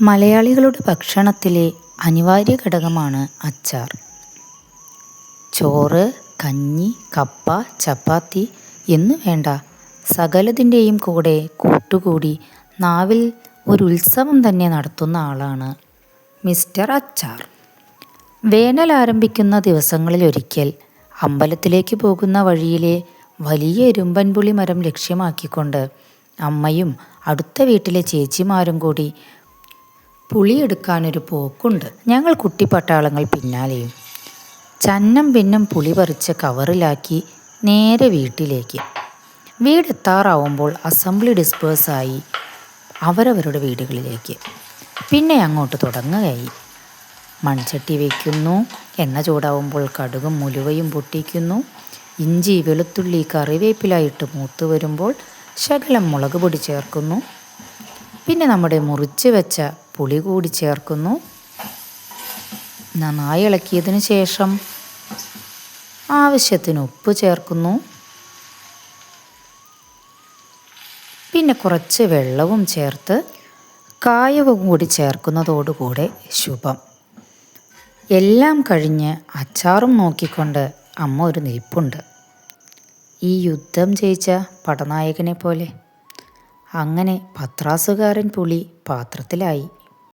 മലയാളികളുടെ ഭക്ഷണത്തിലെ അനിവാര്യ ഘടകമാണ് അച്ചാർ. ചോറ്, കഞ്ഞി, കപ്പ, ചപ്പാത്തി എന്നു വേണ്ട സകലതിൻ്റെയും കൂടെ കൂട്ടുകൂടി നാവിൽ ഒരു ഉത്സവം തന്നെ നടത്തുന്ന ആളാണ് മിസ്റ്റർ അച്ചാർ. വേനൽ ആരംഭിക്കുന്ന ദിവസങ്ങളിലൊരിക്കൽ അമ്പലത്തിലേക്ക് പോകുന്ന വഴിയിലെ വലിയ ഇരുമ്പൻ പുളി മരം ലക്ഷ്യമാക്കിക്കൊണ്ട് അമ്മയും അടുത്ത വീട്ടിലെ ചേച്ചിമാരും കൂടി പുളിയെടുക്കാനൊരു പോക്കുണ്ട്. ഞങ്ങൾ കുട്ടിപ്പട്ടാളങ്ങൾ പിന്നാലെയും. ചന്നം ഭിന്നം പുളി പറിച്ച് കവറിലാക്കി നേരെ വീട്ടിലേക്ക്. വീടെത്താറാവുമ്പോൾ അസംബ്ലി ഡിസ്പേഴ്സായി അവരവരുടെ വീടുകളിലേക്ക്. പിന്നെ അങ്ങോട്ട് തുടങ്ങുകയായി. മൺചട്ടി വയ്ക്കുന്നു, എണ്ണ ചൂടാവുമ്പോൾ കടുകും ഉലുവയും പൊട്ടിക്കുന്നു, ഇഞ്ചി വെളുത്തുള്ളി കറിവേപ്പിലായിട്ട് മൂത്ത് വരുമ്പോൾ ശകലം മുളക് പൊടി ചേർക്കുന്നു, പിന്നെ നമ്മുടെ മുറിച്ച് വെച്ച പുളി കൂടി ചേർക്കുന്നു. നന്നായി ഇളക്കിയതിന് ശേഷം ആവശ്യത്തിന് ഉപ്പ് ചേർക്കുന്നു. പിന്നെ കുറച്ച് വെള്ളവും ചേർത്ത് കായവും കൂടി ചേർക്കുന്നതോടുകൂടെ ശുഭം. എല്ലാം കഴിഞ്ഞ് അച്ചാറും നോക്കിക്കൊണ്ട് അമ്മ ഒരു നിൽപ്പുണ്ട്, ഈ യുദ്ധം ജയിച്ച പടനായകനെ പോലെ. അങ്ങനെ പത്രാസുകാരൻ പുളി പാത്രത്തിലായി.